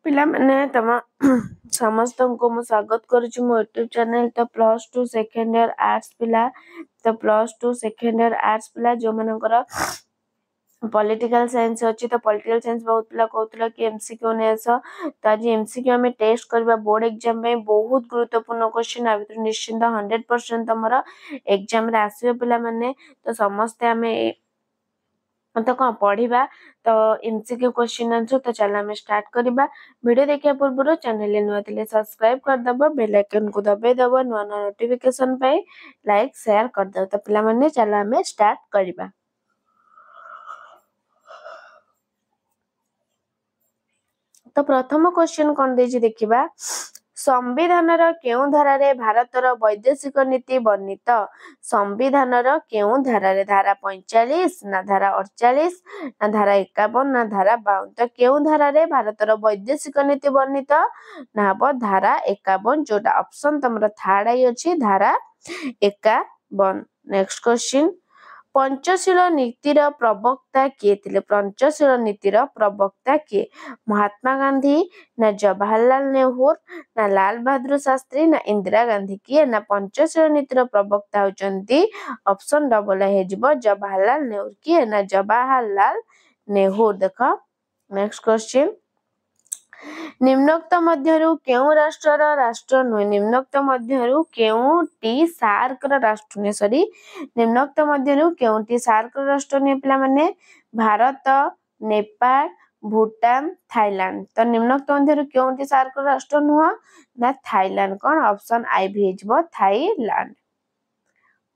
पिला मैंने तम समस्त को मु स्वागत करुछु मो यूट्यूब चैनल तो +2 सेकंड ईयर आर्ट्स पिला तो +2 सेकंड ईयर आर्ट्स पिला जो मनकर पॉलिटिकल साइंस अच्छी तो पॉलिटिकल साइंस बहुत पिला कहउतला कि एमसीक्यू ने आस तो आज एमसीक्यू हमें टेस्ट करबा बोर्ड एग्जाम में बहुत गुरुत्वपूर्ण क्वेश्चन आ भीतर निश्चिंत 100% तमरा एग्जाम रे आसीबे पिला माने तो समस्त हमें तो कौन पढ़ा तो एमसीक्यू क्वेश्चन आंसर तो चलो हमें स्टार्ट करबा वीडियो देखिया पूर्व चैनल नुआ थिले सब्सक्राइब कर दबो बेल आइकन को दबाई दबो नुआ नुआ नोटिफिकेशन पाई लाइक शेयर कर दो तो पिला माने चलो हमें स्टार्ट करबा तो प्रथम क्वेश्चन कौन देछि देखिबा संविधानर केउ धारारे भारतर वैदेशिक नीति वर्णित संविधानर केउ धारारे धारा 45 ना धारा 48 ना धारा 51 ना धारा 52 तो केउ धारारे भारतर वैदेशिक नीति वर्णित ना हबो धारा 51 जोटा ऑप्शन तमरा थर्ड आई अछि धारा 51 नेक्स्ट क्वेश्चन पंचशील नीतिर प्रवक्ता किए थिले पंचशील नीतिर प्रवक्ता किए महात्मा गांधी ना जवाहरलाल नेहरू ना लाल बहादुर शास्त्री ना इंदिरा गांधी किए ना पंचशील नीतिर प्रवक्ता होचंती ऑप्शन डबल हे जिवो जवाहरलाल नेहरू किए ना जवाहरलाल नेहरू देखो नेक्स्ट क्वेश्चन निम्नोक्त मध्यरु केउ राष्ट्रर राष्ट्र नुहे निम्नोक्त मध्यरु केउटी सार्क र राष्ट्र नुहे सॉरी निम्नोक्त मध्यरु केउटी सार्क र राष्ट्र नुहे पिला माने भारत नेपाल भूटान थाईलैंड तो निम्नोक्त मध्यरु केउटी सार्क र राष्ट्र नुह ना थाईलैंड कोन ऑप्शन आई भी हिजबो थाईलैंड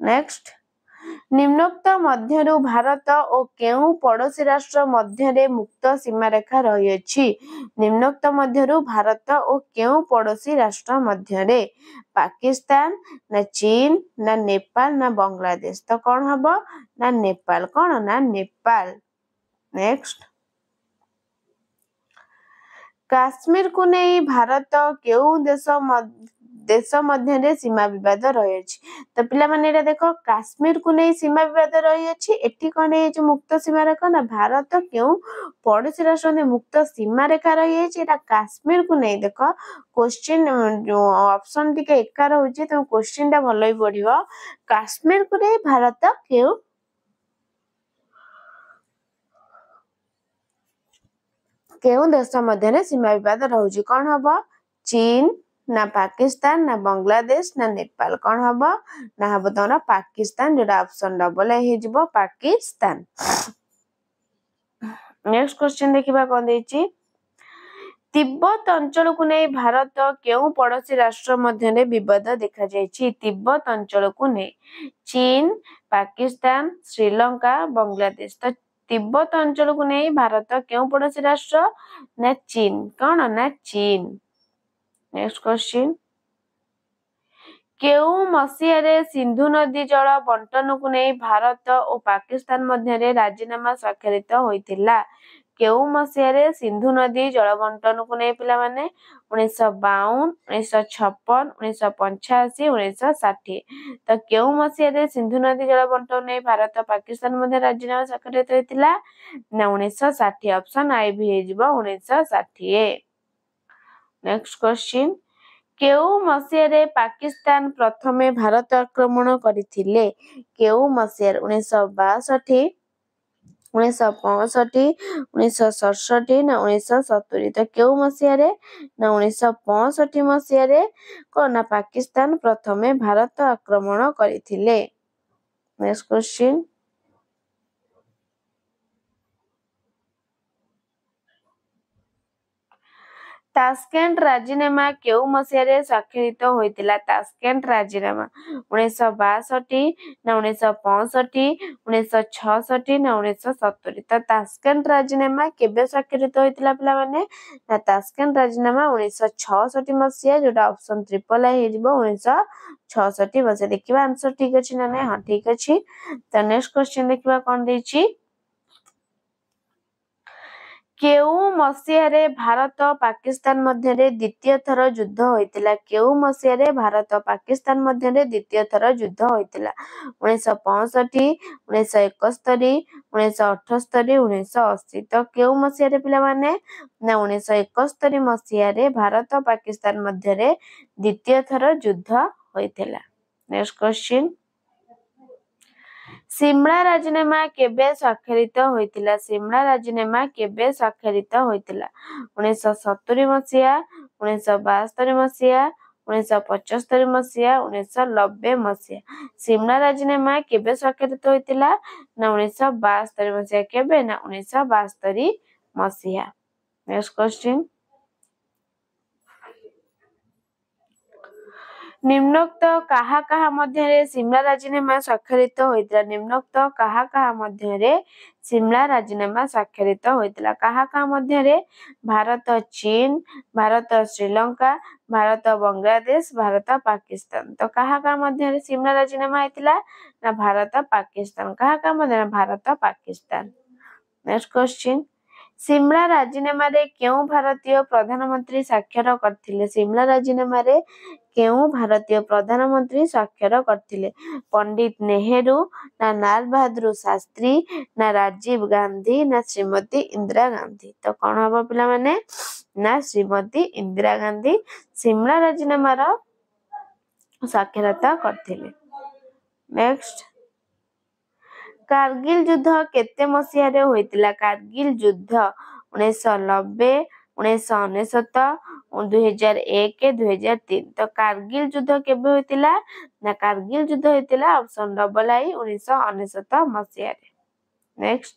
नेक्स्ट निम्नोक्त मध्यरु भारत और केउ पड़ोसी राष्ट्र मध्यरे मुक्त सीमा रेखा रही अछि निम्नोक्त मध्यरु भारत और केउ पड़ोसी राष्ट्र मध्यरे पाकिस्तान ना चीन ना नेपाल ना बांग्लादेश तो कौन हबो ना नेपाल कौन ना नेपाल नेक्स्ट काश्मीर को नहीं भारत केउ देश मध्य सीमा विवाद रही अछि तो पिला माने एटा देखो काश्मीर को नहीं सीमा विवाद रही अछि एठी कोन हे जो मुक्त सीमा रेखा ना भारत केउ पड़ोसी राष्ट्र में मुक्त सीमा रेखा रही अछि एटा काश्मीर को नहीं देखो क्वेश्चन जो ऑप्शन टिके एका रहउछि तो क्वेश्चन टा भलई पडिबो काश्मीर को नहीं भारत केउ केउ देश मध्य सीमा विवाद रहउछि कोन हबो चीन ना पाकिस्तान ना बांग्लादेश ना नेपाल कौन हबो ना हबो तोरा पाकिस्तान जेटा ऑप्शन डबल हे जिवो पाकिस्तान नेक्स्ट क्वेश्चन देखिबा कोन देछि तिब्बत अंचल को नहीं भारत केउ पड़ोसी राष्ट्र मध्य विवाद देखा जायछि तिब्बत अंचल को नहीं चीन पाकिस्तान श्रीलंका बांग्लादेश तो तिब्बत अंचल को नहीं भारत केउ पड़ोसी राष्ट्र ना चीन कौन ना चीन नेक्स्ट क्वेश्चन केउ मसीहारे सिंधु नदी जल बंटन को नहीं भारत और पाकिस्तान मध्य राजीनामा स्वाक्षरित होइतिला केउ मसीहारे सिंधु नदी जल बंटन को नहीं पिला माने 1952 1956 1985 1960 तो केउ मसीहारे सिंधु नदी जल बंटन नहीं भारत और पाकिस्तान मध्य राजीनामा स्वाक्षरित होइतिला ना 1960 ऑप्शन आई भी हे जिवो 1960 नेक्स्ट क्वेश्चन केउ मसीहारे पाकिस्तान प्रथमे भारत आक्रमण करथिले केउ मसीहार 1962 1965 1967 ना 1970 तो केउ मसीहारे ना 1965 मसीहारे कोना पाकिस्तान प्रथमे भारत आक्रमण करथिले नेक्स्ट क्वेश्चन तास्केंट राजीनामा केउ मसीहारे स्वाक्षरित होइतिला तास्केंट राजीनामा 1962 ना 1965 1966 ना 1970 तो तास्केंट राजीनामा केबे स्वाक्षरित होइतिला पिला माने ना तास्केंट राजीनामा 1966 मसीहा जोटा ऑप्शन ट्रिपल आई हेजिबो 1966 मसीहा देखिबा आंसर ठीक अछि ना नै हां ठीक अछि तो नेक्स्ट क्वेश्चन देखिबा कोन दैछि କେଉଁ ମସିହାରେ ଭାରତ ପାକିସ୍ତାନ ମଧ୍ୟରେ ଦ୍ୱିତୀୟ ଥର ଯୁଦ୍ଧ ହୋଇଥିଲା? କେଉଁ ମସିହାରେ ଭାରତ ପାକିସ୍ତାନ ମଧ୍ୟରେ ଦ୍ୱିତୀୟ ଥର ଯୁଦ୍ଧ ହୋଇଥିଲା? 1965, 1971, 1978, 1980। ତ କେଉଁ ମସିହାରେ ପିଲାମାନେ? ନା 1971 ମସିହାରେ ଭାରତ ପାକିସ୍ତାନ ମଧ୍ୟରେ ଦ୍ୱିତୀୟ ଥର ଯୁଦ୍ଧ ହୋଇଥିଲା। ନେକ୍ସଟ କ୍ୱେଶ୍ଚିନ୍, ସିମଳା ରାଜିନାମା କେବେ ସ୍ୱାକ୍ଷରିତ ହୋଇଥିଲା? ସିମଳା ରାଜିନାମା କେବେ ସ୍ୱାକ୍ଷରିତ ହୋଇଥିଲା? 1970 ମସିହା, 1972 ମସିହା, 1975 ମସିହା, 1990 ମସିହା। ସିମଳା ରାଜିନାମା କେବେ ସ୍ୱାକ୍ଷରିତ ହୋଇଥିଲା? ନା 1972 ମସିହା। କେବେ? ନା 1972 ମସିହା। ନେକ୍ସଟ କ୍ୱେଶ୍ଚିନ୍, ନିମ୍ନୋକ୍ତ କାହା କାହା ମଧ୍ୟରେ ସିମଳା ରାଜିନାମା ସ୍ୱାକ୍ଷରିତ ହୋଇଥିଲା? ନିମ୍ନୋକ୍ତ କାହା କାହା ମଧ୍ୟରେ ସିମଳା ରାଜିନାମା ସ୍ୱାକ୍ଷରିତ ହୋଇଥିଲା? କାହା କାହା ମଧ୍ୟରେ? ଭାରତ ଚୀନ, ଭାରତ ଶ୍ରୀଲଙ୍କା, ଭାରତ ବାଂଲାଦେଶ, ଭାରତ ପାକିସ୍ତାନ। ତ କାହା କାହା ମଧ୍ୟରେ ସିମଳା ରାଜିନାମା ହେଇଥିଲା? ନା ଭାରତ ପାକିସ୍ତାନ। କାହା କାହା ମଧ୍ୟରେ? ଭାରତ ପାକିସ୍ତାନ। ନେକ୍ସଟ କ୍ୱେଶ୍ଚିନ୍, ସିମଳା ରାଜିନାମାରେ କେଉଁ ଭାରତୀୟ ପ୍ରଧାନମନ୍ତ୍ରୀ ସ୍ୱାକ୍ଷର କରିଥିଲେ? ସିମଳା ରାଜିନାମାରେ କେଉଁ ଭାରତୀୟ ପ୍ରଧାନମନ୍ତ୍ରୀ ସ୍ୱାକ୍ଷର କରିଥିଲେ? ପଣ୍ଡିତ ନେହେରୁ, ନା ଲାଲ ବାହାଦୁର ଶାସ୍ତ୍ରୀ, ନା ରାଜୀବ ଗାନ୍ଧୀ, ନା ଶ୍ରୀମତୀ ଇନ୍ଦିରା ଗାନ୍ଧୀ। ତ କଣ ହବ ପିଲାମାନେ? ନା ଶ୍ରୀମତୀ ଇନ୍ଦିରା ଗାନ୍ଧୀ ସିମଳା ରାଜିନାମାର ସ୍ୱାକ୍ଷରତା କରିଥିଲେ। ନେକ୍ସଟ, କାର୍ଗିଲ ଯୁଦ୍ଧ କେତେ ମସିହାରେ ହୋଇଥିଲା? କାର୍ଗିଲ ଯୁଦ୍ଧ 1990, 1999, 2001, 2003। ତ କାର୍ଗିଲ ଯୁଦ୍ଧ କେବେ ହୋଇଥିଲା? ନା କାର୍ଗିଲ ଯୁଦ୍ଧ ହୋଇଥିଲା ଅପସନ ଡବଲ ଆଇ 1999 ମସିହାରେ। ନେକ୍ସଟ,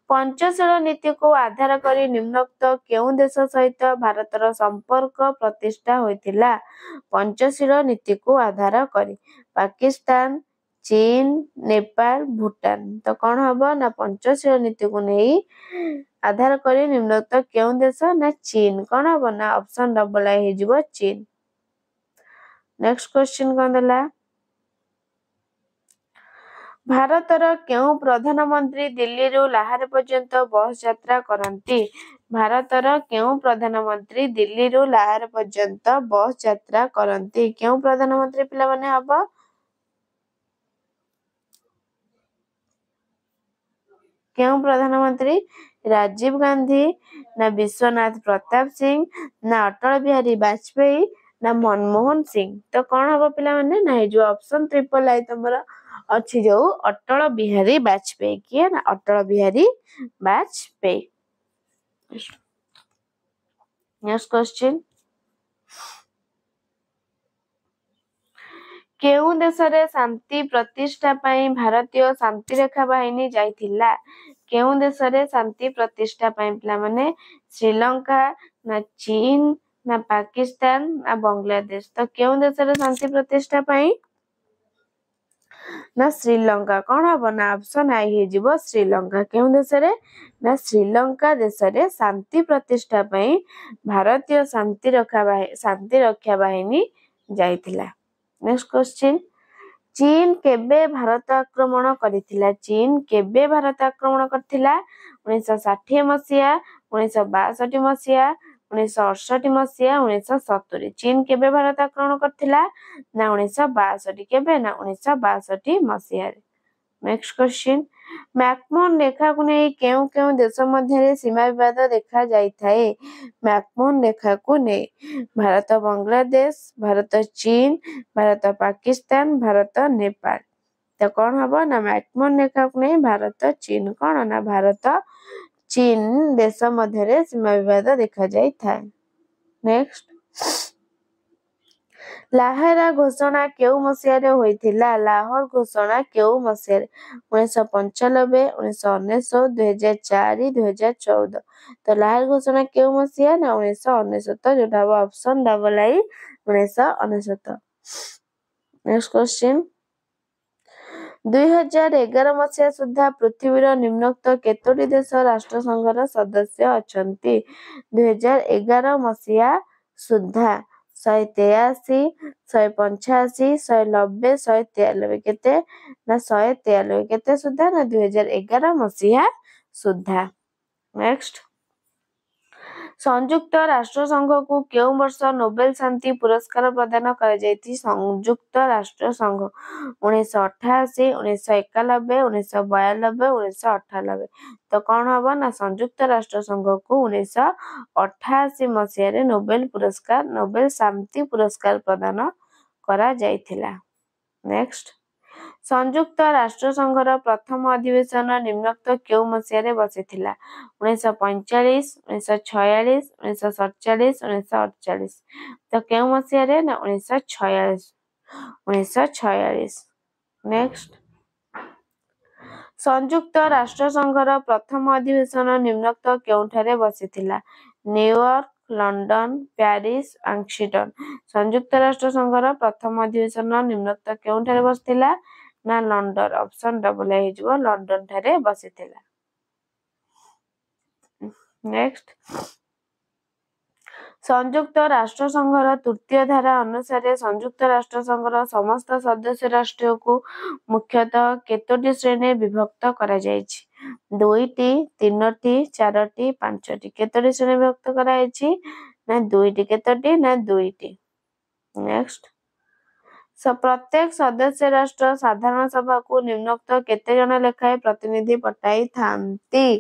ପଞ୍ଚଶୀଳ ନୀତିକୁ ଆଧାର କରି ନିମ୍ନୋକ୍ତ କେଉଁ ଦେଶ ସହିତ ଭାରତର ସମ୍ପର୍କ ପ୍ରତିଷ୍ଠା ହୋଇଥିଲା? ପଞ୍ଚଶୀଳ ନୀତିକୁ ଆଧାର କରି ପାକିସ୍ତାନ, ଚୀନ, ନେପାଳ, ଭୁଟାନ। ତ କଣ ହବ? ନା ପଞ୍ଚଶୀଳ ନୀତିକୁ ନେଇ ଆଧାର କରି ନିମ୍ନୋକ୍ତ କେଉଁ ଦେଶ? ନା ଚୀନ। କଣ ହବ? ନା ଅପସନ ଡବଲ ଆଇ ହେଇଯିବ ଚୀନ। ନେକ୍ସଟ କ୍ୱେଶ୍ଚିନ୍ କଣ ଦେଲା? ଭାରତର କେଉଁ ପ୍ରଧାନମନ୍ତ୍ରୀ ଦିଲ୍ଲୀରୁ ଲାହୋର ପର୍ଯ୍ୟନ୍ତ ବସ୍ ଯାତ୍ରା କରନ୍ତି? ଭାରତର କେଉଁ ପ୍ରଧାନମନ୍ତ୍ରୀ ଦିଲ୍ଲୀରୁ ଲାହୋର ପର୍ଯ୍ୟନ୍ତ ବସ୍ ଯାତ୍ରା କରନ୍ତି? କେଉଁ ପ୍ରଧାନମନ୍ତ୍ରୀ ପିଲାମାନେ ହବ? କେଉଁ ପ୍ରଧାନମନ୍ତ୍ରୀ? ରାଜୀବ ଗାନ୍ଧୀ, ନା ବିଶ୍ୱନାଥ ପ୍ରତାପ ସିଂ, ନା ଅଟଳ ବିହାରୀ ବାଜପେୟୀ, ନା ମନମୋହନ ସିଂ। ତ କଣ ହବ ପିଲାମାନେ? ନା ଏଇ ଯୋଉ ଅପସନ ଟ୍ରିପଲ ଆଇ ତମର ଅଛି ଯୋଉ ଅଟଳ ବିହାରୀ ବାଜପେୟୀ। କିଏ? ନା ଅଟଳ ବିହାରୀ ବାଜପେୟୀ। ନେକ୍ସଟ କ୍ୱେଶ୍ଚିନ୍, କେଉଁ ଦେଶରେ ଶାନ୍ତି ପ୍ରତିଷ୍ଠା ପାଇଁ ଭାରତୀୟ ଶାନ୍ତିରକ୍ଷା ବାହିନୀ ଯାଇଥିଲା? କେଉଁ ଦେଶରେ ଶାନ୍ତି ପ୍ରତିଷ୍ଠା ପାଇଁ ପିଲାମାନେ? ଶ୍ରୀଲଙ୍କା, ନା ଚୀନ, ନା ପାକିସ୍ତାନ, ନା ବାଂଲାଦେଶ। ତ କେଉଁ ଦେଶରେ ଶାନ୍ତି ପ୍ରତିଷ୍ଠା ପାଇଁ? ନା ଶ୍ରୀଲଙ୍କା। କଣ ହବ? ନା ଅପସନ ଆଇ ହେଇଯିବ ଶ୍ରୀଲଙ୍କା। କେଉଁ ଦେଶରେ? ନା ଶ୍ରୀଲଙ୍କା ଦେଶରେ ଶାନ୍ତି ପ୍ରତିଷ୍ଠା ପାଇଁ ଭାରତୀୟ ଶାନ୍ତିରକ୍ଷା ବାହିନୀ ଯାଇଥିଲା। ନେକ୍ସଟ କ୍ୱେଶ୍ଚିନ୍, ଚୀନ କେବେ ଭାରତ ଆକ୍ରମଣ କରିଥିଲା? ଚୀନ କେବେ ଭାରତ ଆକ୍ରମଣ କରିଥିଲା? 1960 ମସିହା, 1962 ମସିହା, 1968 ମସିହା, 1970। ଚୀନ କେବେ ଭାରତ ଆକ୍ରମଣ କରିଥିଲା? ନା 1962। କେବେ? ନା 1962 ମସିହାରେ। ନେକ୍ସଟ କ୍ୱେଶ୍ଚିନ୍, ମ୍ୟାକମୋହନ ରେଖାକୁ ନେଇ କେଉଁ କେଉଁ ଦେଶ ମଧ୍ୟରେ ସୀମା ବିବାଦ ଦେଖାଯାଇଥାଏ? ମ୍ୟାକମୋହନ ରେଖାକୁ ନେଇ ଭାରତ ବାଂଲାଦେଶ, ଭାରତ ଚୀନ, ଭାରତ ପାକିସ୍ତାନ, ଭାରତ ନେପାଳ। ତ କଣ ହବ? ନା ମ୍ୟାକମୋହନ ରେଖାକୁ ନେଇ ଭାରତ ଚୀନ। କଣ? ନା ଭାରତ ଚୀନ ଦେଶ ମଧ୍ୟରେ ସୀମା ବିବାଦ ଦେଖାଯାଇଥାଏ। ନେକ୍ସଟ, ଲାହୋର ଘୋଷଣା କେଉଁ ମସିହାରେ ହୋଇଥିଲା? ଲାହୋର ଘୋଷଣା କେଉଁ ମସିହାରେ? 1995, 1999, 2004, 2014। ତ ଲାହୋର ଘୋଷଣା କେଉଁ ମସିହା? ନା 1999, ଯୋଉଟା ହବ option double I 1999। Next question, 2011 ମସିହା ସୁଦ୍ଧା ପୃଥିବୀର ନିମ୍ନୋକ୍ତ କେତୋଟି ଦେଶ ରାଷ୍ଟ୍ରସଂଘର ସଦସ୍ୟ ଅଛନ୍ତି? 2011 ମସିହା ସୁଦ୍ଧା 183, 185, 190, 193। କେତେ? ନା 193। କେତେ ସୁଦ୍ଧା? ନା 2011 ମସିହା ସୁଦ୍ଧା। ନେକ୍ସଟ, संयुक्त राष्ट्र संघ को केउ वर्ष नोबेल शांति पुरस्कार प्रदान कराଯାଇଛି? संयुक्त राष्ट्र संघ 1988, 1991, 1992, 1998। तो कौन हम ना संयुक्त राष्ट्र संघ को 1988 मसीह नोबेल शांति पुरस्कार प्रदान करा जाइथिला। नेक्स्ट, संयुक्त राष्ट्र संघर प्रथम अधिवेशन निम्नोक्त केउ मसीह बसिथिला? 1945, 1946, 1947, 1948। तो केउ मसीह ना 1946। 1946। नेक्स्ट, संयुक्त राष्ट्र संघर प्रथम अधिवेशन निम्नोक्त केउठारे बसिथिला? New York, London, Paris, Washington. संयुक्त राष्ट्र संघर प्रथम अधिवेशन निम्नोक्त केउठारे बसिथिला? ना लंडन। ऑप्शन डबल ए हो लंडन ठारे बसिथिला। नेक्स्ट, संयुक्त राष्ट्र संघर तृतीय धारा अनुसार संयुक्त राष्ट्र संघर समस्त सदस्य राष्ट्र को मुख्यतः केतोटी श्रेणी विभक्त करा जायछि? 2टी, 3टी, 4टी, 5टी। केतोटी श्रेणी विभक्त करा जायछि? ना 2टी। केतोटी? ना 2टी। नेक्स्ट, प्रत्येक सदस्य राष्ट्र साधारण सभा को निम्नोक्त केते जन लेखाए प्रतिनिधि पठाई थांती?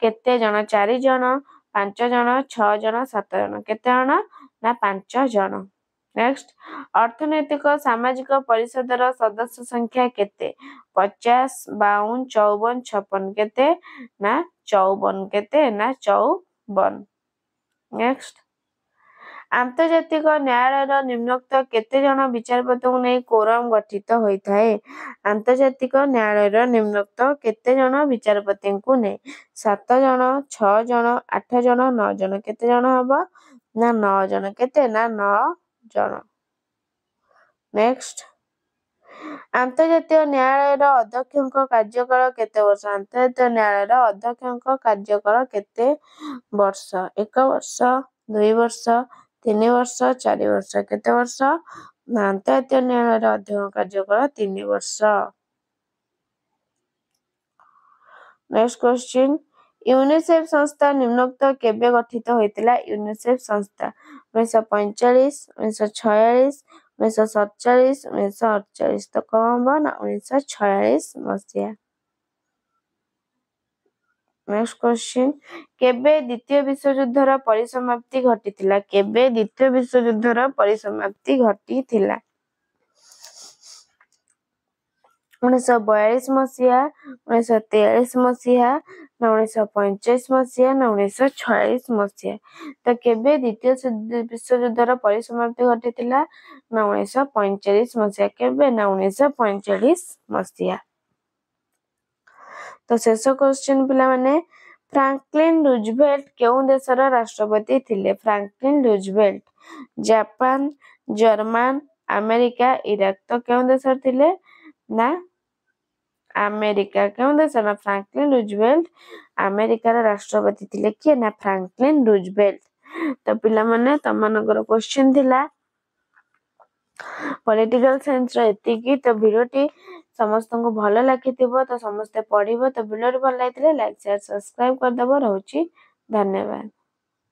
केते जन? 4 जन, 5 जन, 6 जन, 7 जन। केते जन? ना 5 जन। नेक्स्ट, अर्थनैतिक सामाजिक परिषदर सदस्य संख्या केते? 50, 52, 54, 56। केते? ना 54। केते? ना 54। नेक्स्ट, आंतर्जातिक न्यायालय निम्नोक्त केते जन विचारपति को नहीं कोरम गठित होता है? आंतर्जातिक न्यायालय निम्नोक्त केते जन विचारपति को नहीं? 7 जन, 6 जन, 8 जन, 9 जन। केते जन हबा? ना 9 जन। केते? ना 9 जन। नेक्स्ट, अंतर्जातीय न्यायालय अध्यक्ष कार्यकाल केते वर्ष? अंतर्जातीय न्यायालय अध्यक्ष कार्यकाल केते वर्ष? 1 वर्ष, 2 वर्ष, 3 वर्ष, 4 वर्ष। केते वर्ष? अंतर्जातीय न्यायालय अध्यक्ष कार्यकाल 3 वर्ष। नेक्स्ट क्वेश्चन, यूनिसेफ संस्था निम्नोक्त केबे गठित होइतिला? यूनिसेफ संस्था 1945, 1946, 1947, 1948। तो कौन बा ना 1946 मसीहा। नेक्स्ट क्वेश्चन, केबे द्वितीय विश्वयुद्धर परिसमाप्ति घटितिला? केबे द्वितीय विश्वयुद्धर परिसमाप्ति घटितिला? 1942 मसीहा, 1943 मसीहा, ना 1945 मसीहा, ना 1946 मसीहा। तो केबे द्वितीय विश्वयुद्धर परिसमाप्ति घटितिला? ना 1945 मसीहा। केबे? ना 1945 मसीहा। तो शेष क्वेश्चन पिला माने, फ्रैंकलिन रूजवेल्ट केउं देशर राष्ट्रपति थिले? Franklin Roosevelt Japan, German, America, Iraq. तो केउं देशर थिले? ना अमेरिका। केउं देशर? ना फ्रैंकलिन रूजवेल्ट अमेरिकार राष्ट्रपति थिले। किए? ना फ्रैंकलिन रूजवेल्ट। तो पिला माने तमनकर क्वेश्चन थिला पॉलिटिकल साइंस रो एतिकी। तो वीडियोटी समस्त को भल लागिथिबो तो समस्त पढिबो। तो वीडियो भल लागिथिले लाइक शेयर सब्सक्राइब कर दबो। रहउची धन्यवाद।